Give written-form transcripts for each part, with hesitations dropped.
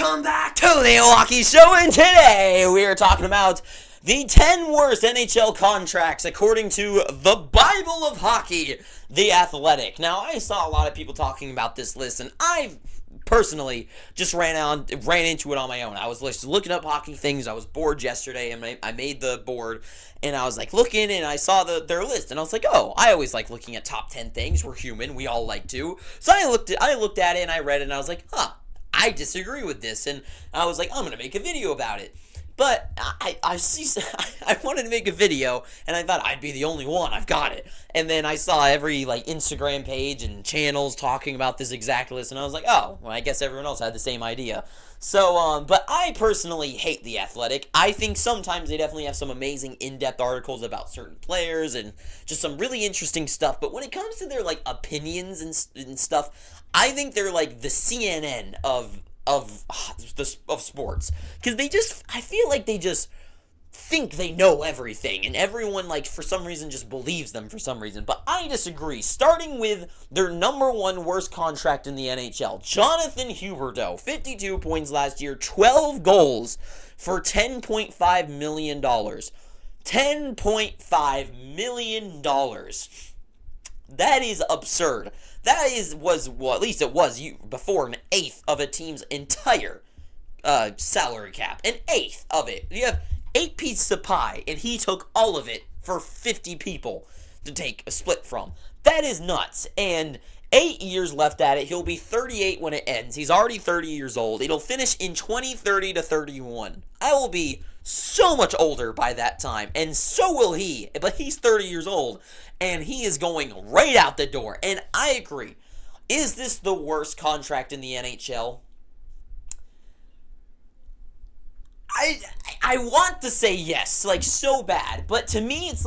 Welcome back to the Hockey Show, and today we are talking about the 10 worst NHL contracts according to the Bible of Hockey, The Athletic. Now, I saw a lot of people talking about this list, and I personally just ran into it on my own. I was just looking up hockey things. I was bored yesterday, and I made the board, and I was like looking, and I saw their list, and I was like, oh, I always like looking at top 10 things. We're human. We all like to. So I looked at it, and I read it, and I was like, I disagree with this, and I was like, I'm going to make a video about it. But I wanted to make a video, and I thought I'd be the only one. I've got it. And then I saw every Instagram page and channels talking about this exact list, and I was like, oh, well, I guess everyone else had the same idea. So, but I personally hate The Athletic. I think sometimes they definitely have some amazing in-depth articles about certain players and just some really interesting stuff. But when it comes to their opinions and stuff, I think they're like the CNN of sports, because I feel like they just think they know everything, and everyone for some reason just believes them for some reason. But I disagree. Starting with their number one worst contract in the NHL, Jonathan Huberdeau, 52 points last year, 12 goals for $10.5 million. $10.5 million. That is absurd. That was at least it was before, an eighth of a team's entire salary cap. An eighth of it. You have 8 pieces of pie, and he took all of it for 50 people to take a split from. That is nuts. And 8 years left at it. He'll be 38 when it ends. He's already 30 years old. It'll finish in 2030 to 31. I will be so much older by that time, and so will he. But he's 30 years old, and he is going right out the door. And I agree. Is this the worst contract in the NHL? I want to say yes, so bad, but to me, it's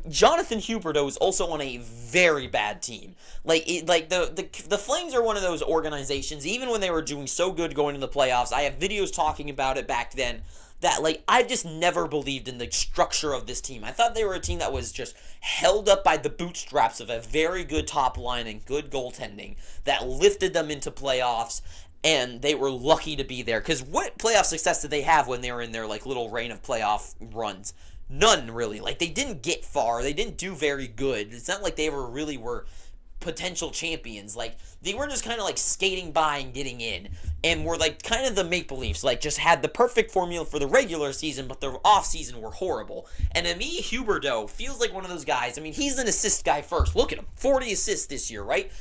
Jonathan Huberdeau is also on a very bad team. The Flames are one of those organizations, even when they were doing so good going into the playoffs, I have videos talking about it back then, that, I just never believed in the structure of this team. I thought they were a team that was just held up by the bootstraps of a very good top line and good goaltending that lifted them into playoffs, and they were lucky to be there. Because what playoff success did they have when they were in their, little reign of playoff runs? None, really. They didn't get far. They didn't do very good. It's not like they ever really were potential champions. They were just kind of skating by and getting in, and were kind of the Maple Leafs, just had the perfect formula for the regular season, but their off season were horrible. And to me, Huberdeau feels like one of those guys. I mean, he's an assist guy first. Look at him, 40 assists this year, right?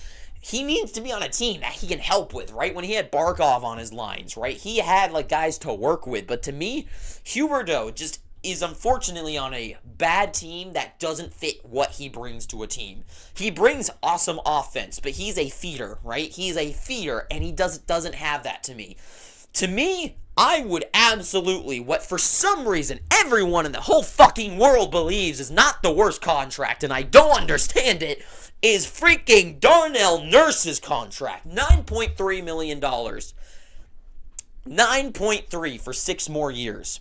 He needs to be on a team that he can help with, right? When he had Barkov on his lines, right? He had guys to work with. But to me, Huberdeau just is unfortunately on a bad team that doesn't fit what he brings to a team. He brings awesome offense, but he's a feeder, right? He's a feeder, and he doesn't have that to me. To me, I would absolutely, what for some reason everyone in the whole fucking world believes is not the worst contract, and I don't understand it, is freaking Darnell Nurse's contract. $9.3 million. 9.3 for 6 more years.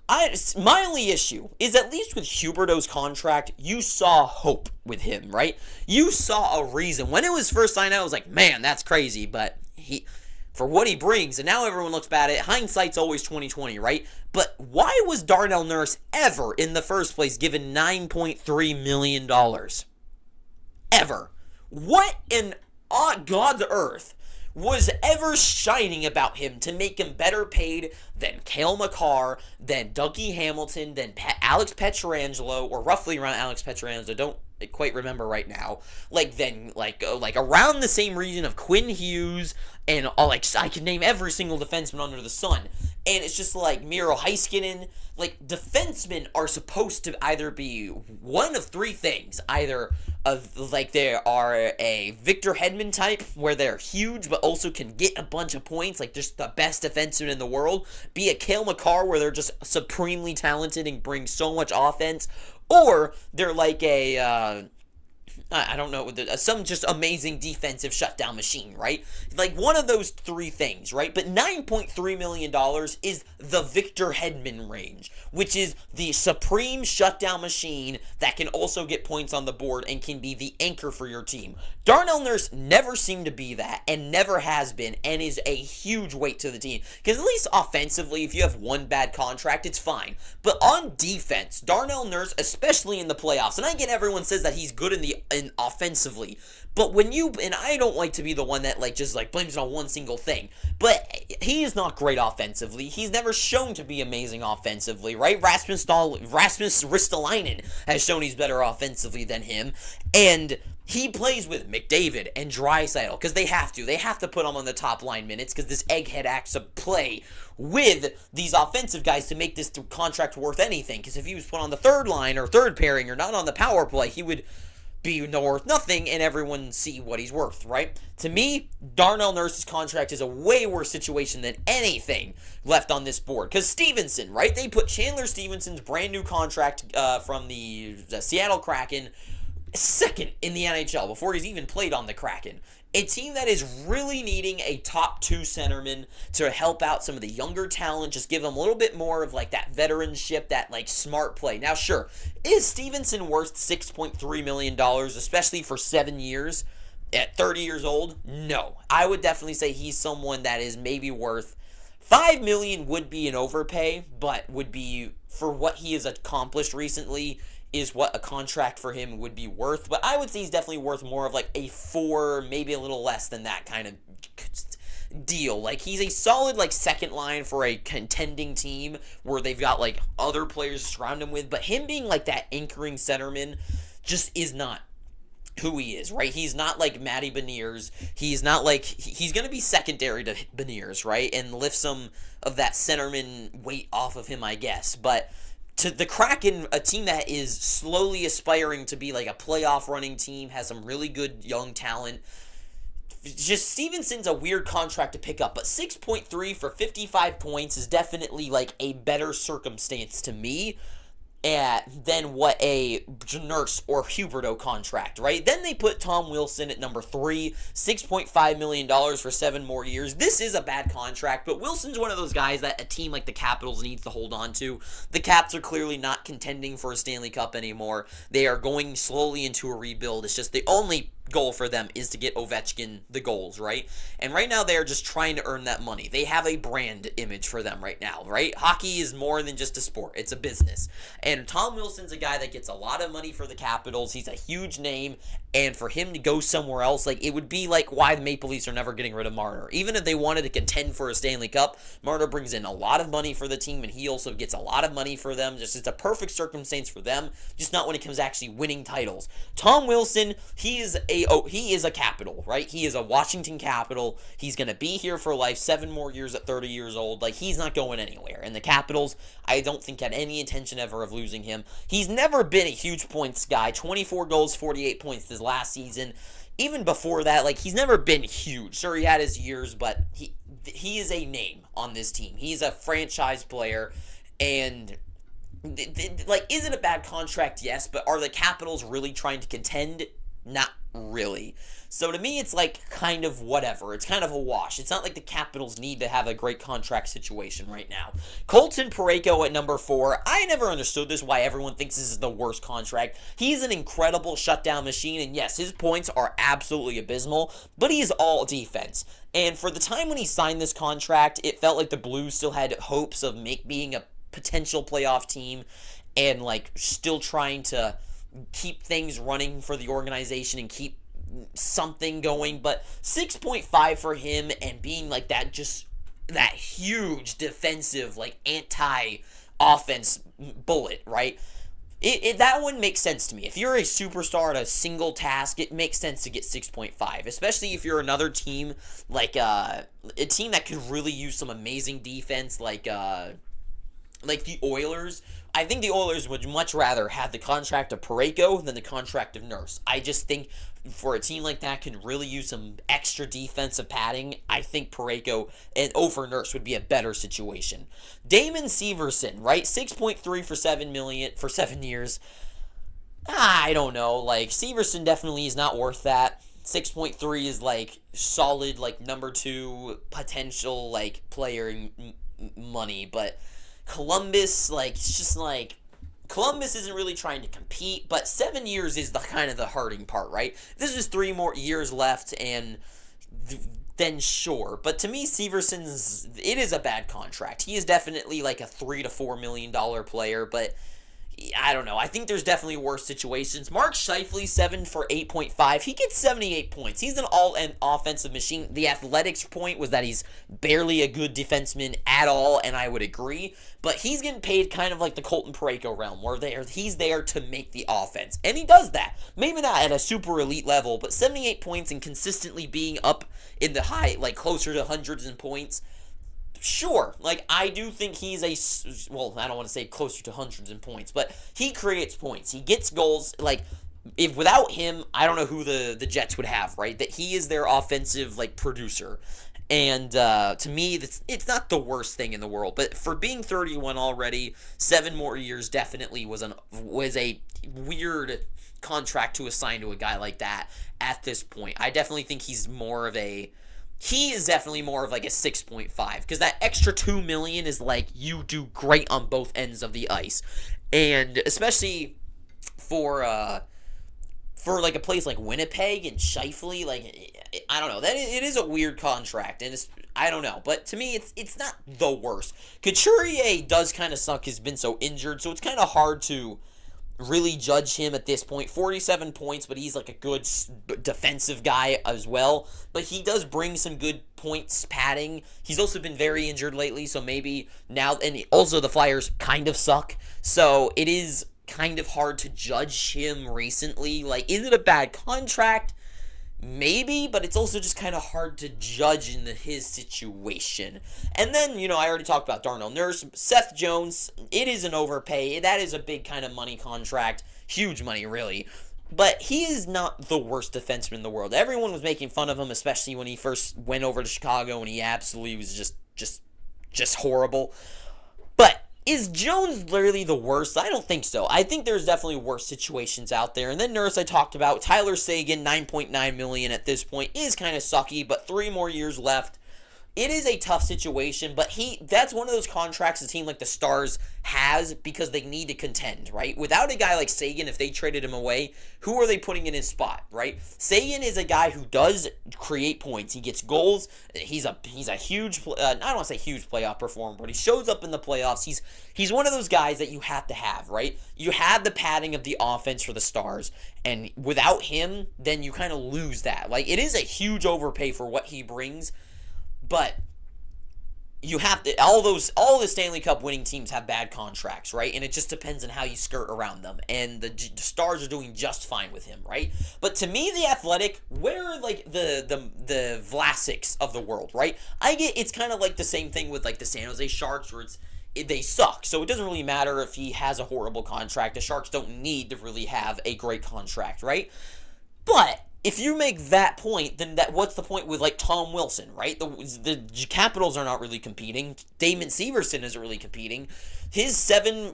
My only issue is, at least with Huberdeau's contract, you saw hope with him, right? You saw a reason. When it was first signed out, I was like, man, that's crazy, but for what he brings, and now everyone looks bad at it. Hindsight's always 20/20, right? But why was Darnell Nurse ever, in the first place, given $9.3 million? Ever. What in God's earth was ever shining about him to make him better paid than Cale Makar, than Dougie Hamilton, than Alex Pietrangelo, or roughly around Alex Pietrangelo, don't quite remember right now, around the same region of Quinn Hughes, and I can name every single defenseman under the sun, and it's just Miro Heiskanen. Defensemen are supposed to either be one of 3 things, either they are a Victor Hedman type, where they're huge but also can get a bunch of points, just the best defenseman in the world, be a Cale Makar, where they're just supremely talented and bring so much offense, or they're I don't know, some just amazing defensive shutdown machine, right? Like one of those three things, right? But $9.3 million is the Victor Hedman range, which is the supreme shutdown machine that can also get points on the board and can be the anchor for your team. Darnell Nurse never seemed to be that and never has been and is a huge weight to the team. Because at least offensively, if you have one bad contract, it's fine. But on defense, Darnell Nurse, especially in the playoffs, and I get everyone says that he's good in offensively, but when you, and I don't like to be the one that just blames it on one single thing, but he is not great offensively. He's never shown to be amazing offensively, right? Rasmus Ristolainen has shown he's better offensively than him, and he plays with McDavid and Draisaitl because they have to. They have to put him on the top line minutes because this egghead acts to play with these offensive guys to make this contract worth anything. Because if he was put on the third line or third pairing or not on the power play, he would be worth nothing and everyone see what he's worth, right? To me, Darnell Nurse's contract is a way worse situation than anything left on this board. Because Stephenson, right? They put Chandler Stephenson's brand new contract from the Seattle Kraken second in the NHL before he's even played on the Kraken. A team that is really needing a top two centerman to help out some of the younger talent, just give them a little bit more of that veteranship, that smart play. Now, sure, is Stephenson worth $6.3 million, especially for 7 years at 30 years old? No. I would definitely say he's someone that is maybe worth $5 million would be an overpay, but would be, for what he has accomplished recently, is what a contract for him would be worth. But I would say he's definitely worth more of a 4, maybe a little less than that kind of deal. He's a solid second line for a contending team where they've got other players to surround him with. But him being that anchoring centerman just is not who he is, right? He's not like Matty Beniers. He's not he's going to be secondary to Beniers, right? And lift some of that centerman weight off of him, I guess. But to the Kraken, a team that is slowly aspiring to be a playoff running team, has some really good young talent. Just Stephenson's a weird contract to pick up, but 6.3 for 55 points is definitely a better circumstance to me than what a Nurse or Huberdeau contract, right? Then they put Tom Wilson at number 3, $6.5 million for 7 more years. This is a bad contract, but Wilson's one of those guys that a team like the Capitals needs to hold on to. The Caps are clearly not contending for a Stanley Cup anymore. They are going slowly into a rebuild. It's just the only goal for them is to get Ovechkin the goals, right? And right now they are just trying to earn that money. They have a brand image for them right now, right? Hockey is more than just a sport. It's a business. And Tom Wilson's a guy that gets a lot of money for the Capitals. He's a huge name. And for him to go somewhere else, it would be why the Maple Leafs are never getting rid of Marner. Even if they wanted to contend for a Stanley Cup, Marner brings in a lot of money for the team, and he also gets a lot of money for them. Just it's a perfect circumstance for them, just not when it comes to actually winning titles. Tom Wilson, he is a Capital, right? He is a Washington Capital. He's going to be here for life, 7 more years at 30 years old. He's not going anywhere. And the Capitals, I don't think had any intention ever of losing him. He's never been a huge points guy. 24 goals, 48 points this last season. Even before that, he's never been huge. Sure, he had his years, but he is a name on this team. He's a franchise player, and is it a bad contract? Yes, but are the Capitals really trying to contend? Not really. So to me, it's kind of whatever. It's kind of a wash. It's not like the Capitals need to have a great contract situation right now. Colton Parayko at number 4. I never understood this, why everyone thinks this is the worst contract. He's an incredible shutdown machine, and yes, his points are absolutely abysmal, but he's all defense. And for the time when he signed this contract, it felt like the Blues still had hopes of being a potential playoff team and still trying to keep things running for the organization and keep something going. But 6.5 for him and being that, just that huge defensive anti-offense bullet, right? That one makes sense to me. If you're a superstar at a single task, it makes sense to get 6.5, especially if you're another team a team that could really use some amazing defense, like the Oilers. I think the Oilers would much rather have the contract of Parayko than the contract of Nurse. I just think for a team like that can really use some extra defensive padding, I think Parayko and over Nurse would be a better situation. Damon Severson, right? 6.3 for $7 million for 7 years. I don't know. Like, Severson definitely is not worth that. 6.3 is like solid, like number 2 potential like player money, but Columbus, like, it's just like Columbus isn't really trying to compete, but 7 years is the kind of the hurting part, right? This is 3 more years left, and then sure. But to me, Severson's, it is a bad contract. He is definitely like a $3 to $4 million player, but I don't know. I think there's definitely worse situations. Mark Scheifele, 7 for 8.5. He gets 78 points. He's an all-in offensive machine. The Athletics point was that he's barely a good defenseman at all, and I would agree. But he's getting paid kind of like the Colton Parayko realm, where he's there to make the offense. And he does that. Maybe not at a super elite level, but 78 points and consistently being up in the high, like closer to hundreds in points. Sure, like, I do think he's well, I don't want to say closer to hundreds in points, but he creates points. He gets goals. Like, if without him, I don't know who the Jets would have, right? That he is their offensive, like, producer. And to me, it's not the worst thing in the world. But for being 31 already, 7 more years definitely was a weird contract to assign to a guy like that at this point. I definitely think he is definitely more of like a 6.5, because that extra $2 million is like, you do great on both ends of the ice, and especially for like a place like Winnipeg and Scheifele, like, I don't know, that it is a weird contract, and I don't know, but to me it's not the worst. Couturier does kind of suck. He's been so injured, so it's kind of hard to really judge him at this point. 47 points, but he's like a good defensive guy as well. But he does bring some good points padding. He's also been very injured lately, so maybe now, and also the Flyers kind of suck, so it is kind of hard to judge him recently. Like, is it a bad contract? Maybe, but it's also just kind of hard to judge in his situation. And then, I already talked about Darnell Nurse. Seth Jones, it is an overpay. That is a big kind of money contract. Huge money, really. But he is not the worst defenseman in the world. Everyone was making fun of him, especially when he first went over to Chicago, and he absolutely was just horrible. But is Jones literally the worst? I don't think so. I think there's definitely worse situations out there. And then Nurse, I talked about. Tyler Seguin, $9.9 million at this point, is kind of sucky, but 3 more years left. It is a tough situation, but that's one of those contracts a team like the Stars has because they need to contend, right? Without a guy like Seguin, if they traded him away, who are they putting in his spot, right? Seguin is a guy who does create points. He gets goals. He's a huge, I don't want to say huge playoff performer, but he shows up in the playoffs. He's one of those guys that you have to have, right? You have the padding of the offense for the Stars, and without him, then you kind of lose that. Like, it is a huge overpay for what he brings. But you have to, all the Stanley Cup winning teams have bad contracts, right? And it just depends on how you skirt around them. And the Stars are doing just fine with him, right? But to me, the Athletic, where are like the Vlasics of the world, right? I get it's kind of like the same thing with like the San Jose Sharks, where they suck. So it doesn't really matter if he has a horrible contract. The Sharks don't need to really have a great contract, right? But if you make that point, then what's the point with like Tom Wilson, right? The Capitals are not really competing. Damon Severson isn't really competing. His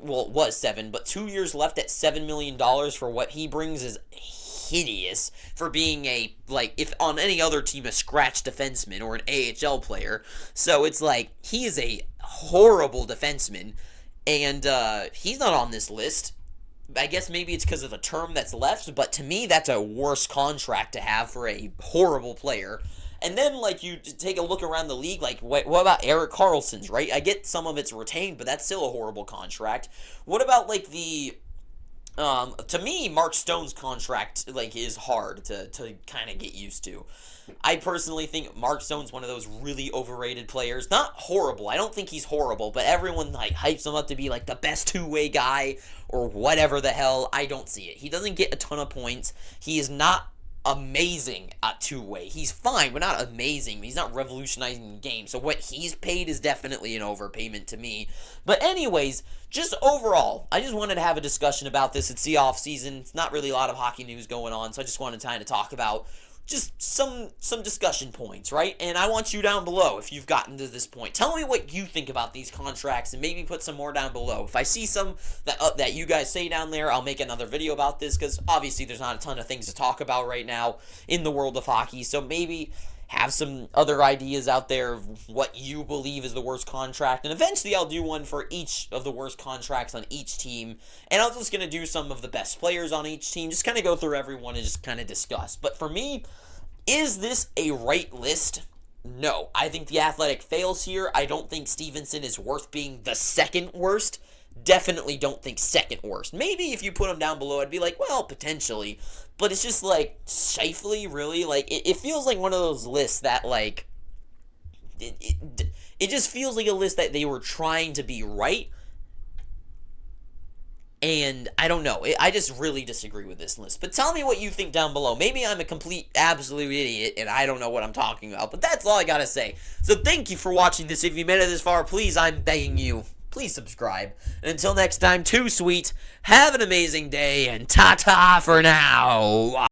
was 7, but 2 years left at $7 million for what he brings is hideous for being if on any other team, a scratch defenseman or an AHL player. So it's like, he is a horrible defenseman, and he's not on this list. I guess maybe it's because of the term that's left, but to me, that's a worse contract to have for a horrible player. And then, like, you take a look around the league, like, what about Erik Karlsson's, right? I get some of it's retained, but that's still a horrible contract. What about, like, to me, Mark Stone's contract, like, is hard to kind of get used to. I personally think Mark Stone's one of those really overrated players. Not horrible. I don't think he's horrible, but everyone like hypes him up to be like the best two-way guy or whatever the hell. I don't see it. He doesn't get a ton of points. He is not amazing at two-way. He's fine, but not amazing. He's not revolutionizing the game. So what he's paid is definitely an overpayment to me. But anyways, just overall, I just wanted to have a discussion about this. It's the off season. It's not really a lot of hockey news going on, so I just wanted to kind of talk about just some discussion points, right? And I want you down below, if you've gotten to this point, tell me what you think about these contracts, and maybe put some more down below. If I see some that you guys say down there, I'll make another video about this, because obviously there's not a ton of things to talk about right now in the world of hockey. So maybe have some other ideas out there of what you believe is the worst contract, and eventually I'll do one for each of the worst contracts on each team, and I'm just going to do some of the best players on each team, just kind of go through everyone and just kind of discuss. But for me, is this a right list? No. I think the Athletic fails here. I don't think Stephenson is worth being the second worst. Definitely don't think second worst. Maybe if you put him down below, I'd be like, well, potentially. But it's just like, Scheifele, really? Like, it feels like one of those lists that, like, it just feels like a list that they were trying to be right. And I don't know. I just really disagree with this list. But tell me what you think down below. Maybe I'm a complete, absolute idiot, and I don't know what I'm talking about. But that's all I gotta say. So thank you for watching this. If you made it this far, please, I'm begging you, please subscribe. And until next time, too sweet, have an amazing day, and ta-ta for now.